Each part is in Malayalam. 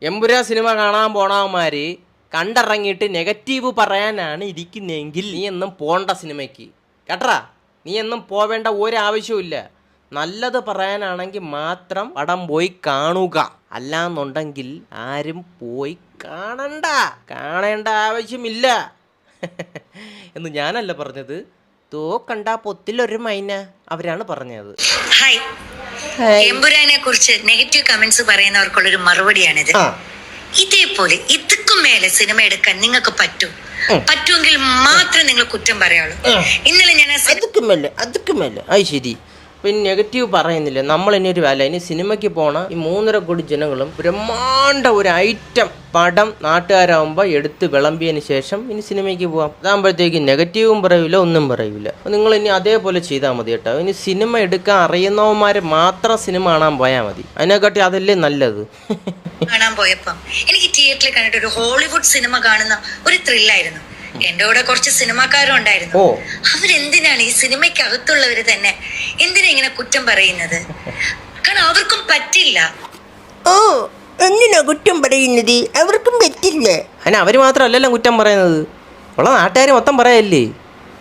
എമ്പുരാൻ സിനിമ കാണാൻ പോണവന്മാര് കണ്ടിറങ്ങിയിട്ട് നെഗറ്റീവ് പറയാനാണ് ഇരിക്കുന്നതെങ്കിൽ നീ എന്നും പോണ്ട സിനിമയ്ക്ക് കേട്ടറാ. നീ എന്നും പോവേണ്ട ഒരാവശ്യമില്ല. നല്ലത് പറയാനാണെങ്കിൽ മാത്രം പടം പോയി കാണുക. അല്ലാന്നുണ്ടെങ്കിൽ ആരും പോയി കാണേണ്ട ആവശ്യമില്ല എന്ന് ഞാനല്ല പറഞ്ഞത്. കണ്ടാ പൊത്തിലൊരു മൈന അവരാണ് പറഞ്ഞത്. ഹായ്, എമ്പുരാനെ കുറിച്ച് നെഗറ്റീവ് കമന്റ്സ് പറയുന്നവർക്കുള്ളൊരു മറുപടിയാണിത്. ഇതേപോലെ ഇതുക്കും മേലെ സിനിമ എടുക്കാൻ നിങ്ങൾക്ക് പറ്റുമെങ്കിൽ മാത്രം നിങ്ങൾ കുറ്റം പറയാളൂ. ഇന്നലെ ഞാൻ അതുക്കുമല്ലേ അത് ശരി. പിന്നെ നെഗറ്റീവ് പറയുന്നില്ല. നമ്മൾ ഇനി ഒരു വില ഇനി സിനിമയ്ക്ക് പോണ ഈ 3.5 കോടി ജനങ്ങളും ബ്രഹ്മാണ്ട ഒരു ഐറ്റം പടം നാട്ടുകാരാകുമ്പോൾ എടുത്ത് വിളമ്പിയതിന് ശേഷം ഇനി സിനിമയ്ക്ക് പോകാം. അതാകുമ്പോഴത്തേക്ക് നെഗറ്റീവും പറയൂല, ഒന്നും പറയൂല. നിങ്ങൾ ഇനി അതേപോലെ ചെയ്താൽ മതി കേട്ടോ. ഇനി സിനിമ എടുക്കാൻ അറിയുന്നവന്മാർ മാത്രം സിനിമ കാണാൻ പോയാൽ മതി. അതിനെക്കാട്ടി അതല്ലേ നല്ലത്. കാണാൻ പോയപ്പം എനിക്ക് തിയേറ്ററിൽ കണ്ടിട്ട് ഒരു ഹോളിവുഡ് സിനിമ കാണുന്ന ഒരു ത്രില്ലായിരുന്നു. എന്റെ കൂടെ കുറച്ച് സിനിമാക്കാരും ഉണ്ടായിരുന്നു. അവരെന്തിനാണ് ഈ സിനിമയ്ക്ക് അകത്തുള്ളവര് തന്നെ എന്തിനാ ഇങ്ങനെ കുറ്റം പറയുന്നത്? കാരണം അവർക്കും പറ്റില്ല. എന്തിനാ കുറ്റം പറയുന്നത്? അവർക്കും പറ്റില്ല. അതിന് അവര് മാത്രമല്ലല്ലോ കുറ്റം പറയുന്നത്, ഉള്ള നാട്ടുകാർ മൊത്തം പറയല്ലേ.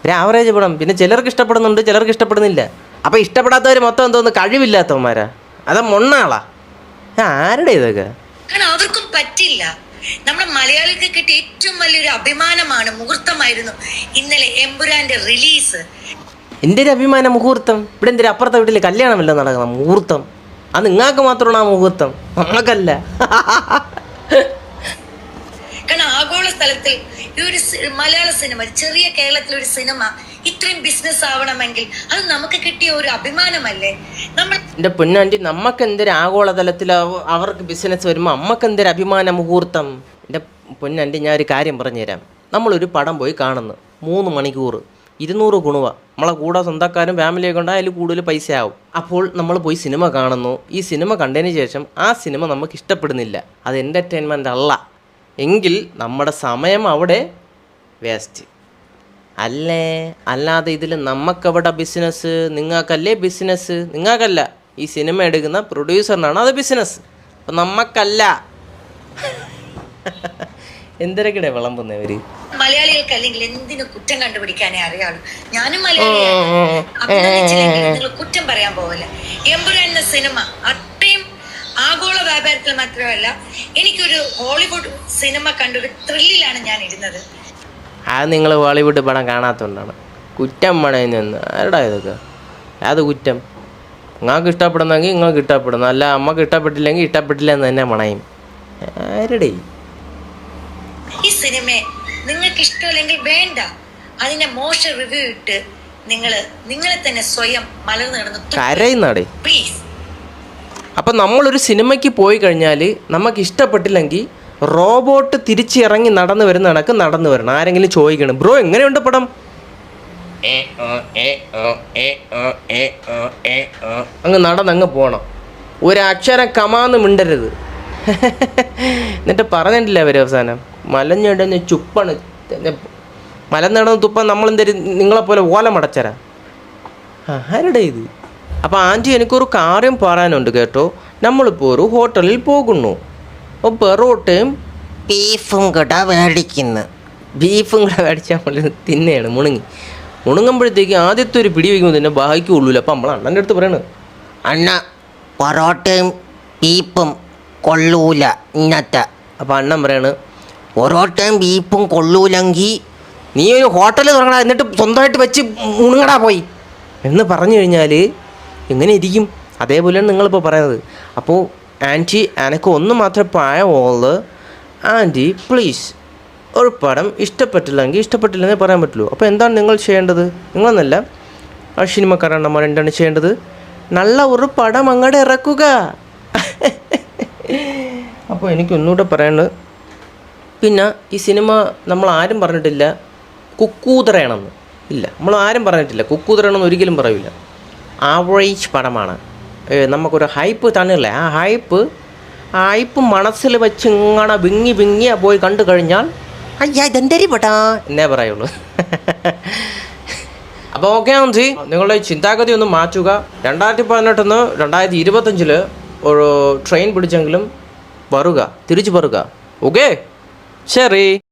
ഒരു ആവറേജ് പടം. പിന്നെ ചിലർക്ക് ഇഷ്ടപ്പെടുന്നുണ്ട്, ചിലർക്ക് ഇഷ്ടപ്പെടുന്നില്ല. അപ്പൊ ഇഷ്ടപ്പെടാത്തവർ മൊത്തം എന്തോന്ന് കഴിവില്ലാത്തവന്മാരാ? അതാ മൊണ്ണാളാ? ആരുടെ ഇതൊക്കെ? കാരണം അവർക്കും പറ്റില്ല. നമ്മുടെ മലയാളികൾക്ക് കിട്ടിയ ഏറ്റവും വലിയൊരു അഭിമാനമാണ്, മുഹൂർത്തമായിരുന്നു ഇന്നലെ എമ്പുരാന്റെ റിലീസ്. എൻ്റെ ഒരു അഭിമാന മുഹൂർത്തം. ഇവിടെ എന്തൊരു അപ്പുറത്തെ വീട്ടിൽ കല്യാണമല്ല നടക്കുന്ന മുഹൂർത്തം. അത് നിങ്ങൾക്ക് മാത്രമാണ് ആ മുഹൂർത്തം, നമുക്കല്ല. കാരണം ആഗോള സ്ഥലത്തിൽ ഈ ഒരു മലയാള സിനിമ, ചെറിയ കേരളത്തിലൊരു സിനിമ ഇത്രയും ബിസിനസ് ആവണമെങ്കിൽ അത് നമുക്ക് കിട്ടിയ ഒരു അഭിമാനമല്ലേ. എൻ്റെ പൊന്നാൻറ്റി, നമുക്ക് എന്തൊരു ആഗോളതലത്തിൽ അവർക്ക് ബിസിനസ് വരുമ്പോൾ നമുക്ക് എന്തൊരു അഭിമാന മുഹൂർത്തം. എൻ്റെ പൊന്നാൻറ്റി, ഞാൻ ഒരു കാര്യം പറഞ്ഞുതരാം. നമ്മളൊരു പടം പോയി കാണുന്നു 3 മണിക്കൂർ 200 ഗുണവ. നമ്മളെ കൂടെ സ്വന്തക്കാരും ഫാമിലിയൊക്കെ ഉണ്ടായാൽ അതിൽ കൂടുതൽ പൈസ ആവും. അപ്പോൾ നമ്മൾ പോയി സിനിമ കാണുന്നു. ഈ സിനിമ കണ്ടതിന് ശേഷം ആ സിനിമ നമുക്ക് ഇഷ്ടപ്പെടുന്നില്ല, അത് എൻ്റർടൈൻമെൻ്റ് അല്ല എങ്കിൽ നമ്മുടെ സമയം അവിടെ വേസ്റ്റ് അല്ലേ. അല്ലാതെ ഇതിൽ നമുക്കവിടെ ബിസിനസ്, നിങ്ങൾക്കല്ലേ ബിസിനസ്? നിങ്ങൾക്കല്ല, ഈ സിനിമ എടുക്കുന്ന പ്രൊഡ്യൂസറിനാണ് അത് ബിസിനസ്, അപ്പം നമുക്കല്ല. എന്തൊക്കെയാണ് വിളമ്പുന്നവർ? മലയാളികൾക്ക് അല്ലെങ്കിൽ എന്തിനു കുറ്റം കണ്ടുപിടിക്കാനേ അറിയാളൂ. ഞാനും മലയാളിയാണ്. നിങ്ങൾ കുറ്റം പറയാൻ പോവല്ല. എമ്പുരാൻ എന്ന സിനിമ അത്രയും ആഗോള വ്യാപാരത്തിൽ മാത്രമല്ല, എനിക്കൊരു ഹോളിവുഡ് സിനിമ കണ്ടൊരു ത്രില്ലിലാണ് ഞാൻ ഇരുന്നത്. അത് നിങ്ങൾ ഹോളിവുഡ് പടം കാണാത്തതുകൊണ്ടാണ് കുറ്റം പണയുന്ന. ആരുടെ ഇതൊക്കെ? അത് കുറ്റം. നിങ്ങൾക്ക് ഇഷ്ടപ്പെടുന്നെങ്കിൽ നിങ്ങൾക്ക് ഇഷ്ടപ്പെടുന്നു, അല്ല അമ്മക്ക് ഇഷ്ടപ്പെട്ടില്ലെങ്കിൽ ഇഷ്ടപ്പെട്ടില്ല എന്ന് തന്നെ പണയും. ആരുടെ ഈ സിനിമ നിങ്ങൾക്ക് ഇഷ്ടമല്ലെങ്കിൽ വേണ്ട. അതിന്റെ മോശം റിവ്യൂ ഇട്ട് നിങ്ങളെ തന്നെ സ്വയം മലർന്നു കിടന്ന് കരയുന്നാടേ പ്ലീസ്. അപ്പം നമ്മളൊരു സിനിമയ്ക്ക് പോയി കഴിഞ്ഞാൽ നമുക്ക് ഇഷ്ടപ്പെട്ടില്ലെങ്കിൽ റോബോട്ട് തിരിച്ചിറങ്ങി നടന്നു വരുന്ന കണക്ക് നടന്നു വരണം. ആരെങ്കിലും ചോദിക്കണം, ബ്രോ എങ്ങനെയുണ്ട് പടം? അങ്ങ് നടന്നങ്ങ് പോകണം. ഒരക്ഷരം കമാന്ന് മിണ്ടരുത്. എന്നിട്ട് പറഞ്ഞിട്ടില്ല അവർ അവസാനം മലഞ്ഞിടുന്ന ചുപ്പാണ്. മലന്നിടുന്ന തുപ്പ നമ്മളെന്തേലും നിങ്ങളെപ്പോലെ ഓലമടച്ചരാ? ആരുടെ ഇത്? അപ്പോൾ ആൻറ്റി, എനിക്കൊരു കാര്യം പറയാനുണ്ട് കേട്ടോ. നമ്മളിപ്പോൾ ഒരു ഹോട്ടലിൽ പോകുന്നു. അപ്പോൾ പെറോട്ടയും ബീഫും കൂടെ മേടിക്കുന്നു. ബീഫും കൂടെ മേടിച്ചാൽ നമ്മൾ തിന്നെയാണ് മുണുങ്ങുമ്പോഴത്തേക്ക് ആദ്യത്തെ ഒരു പിടി വയ്ക്കുമ്പോൾ തന്നെ ബാക്കിയുള്ളൂല്ലോ. അപ്പം നമ്മൾ അണ്ണൻ്റെ അടുത്ത് പറയണത്, അണ്ണ പൊറോട്ടയും ബീഫും കൊള്ളൂല ഇന്നത്തെ. അപ്പം അണ്ണൻ പറയണ്, പൊറോട്ടയും ബീഫും കൊള്ളൂലെങ്കിൽ നീ ഒരു ഹോട്ടൽ തുടങ്ങണം, എന്നിട്ട് സ്വന്തമായിട്ട് വെച്ച് മുണുങ്ങടാ പോയി എന്ന് പറഞ്ഞു കഴിഞ്ഞാൽ എങ്ങനെ ഇരിക്കും? അതേപോലെയാണ് നിങ്ങളിപ്പോൾ പറയുന്നത്. അപ്പോൾ ആൻറ്റി, എനിക്ക് ഒന്ന് മാത്രമേ പറയാനുള്ളൂ. ആൻറ്റി പ്ലീസ്, ഒരു പടം ഇഷ്ടപ്പെട്ടില്ലെന്നേ പറയാൻ പറ്റുള്ളൂ. അപ്പോൾ എന്താണ് നിങ്ങൾ ചെയ്യേണ്ടത്? നിങ്ങളെന്നല്ല, ആ സിനിമക്കാരന്മാർ എന്താണ് ചെയ്യേണ്ടത്? നല്ല ഒരു പടം അങ്ങോട്ട് ഇറക്കുക. അപ്പോൾ എനിക്കൊന്നുകൂടെ പറയേണ്ടത്, പിന്നെ ഈ സിനിമ നമ്മൾ ആരും പറഞ്ഞിട്ടില്ല കുക്കൂതറയാണെന്ന്. ഇല്ല, നമ്മൾ ആരും പറഞ്ഞിട്ടില്ല കുക്കൂതറയാണെന്ന്, ഒരിക്കലും പറയില്ല. ആവറേജ് പടമാണ്. നമുക്കൊരു ഹൈപ്പ് തന്നില്ലേ, ആ ഹൈപ്പ് മനസ്സിൽ വെച്ച് ഇങ്ങനെ വിങ്ങി പോയി കണ്ടു കഴിഞ്ഞാൽ അയ്യാ ഇതെന്തരി പെട്ടാ എന്നേ പറയുള്ളൂ. അപ്പോൾ ഓക്കെ ആൻസി, നിങ്ങളുടെ ചിന്താഗതി ഒന്ന് മാറ്റുക. 2018 2025 ഒരു ട്രെയിൻ പിടിച്ചെങ്കിലും വരുക, തിരിച്ചു വരുക. ഓക്കെ, ശരി.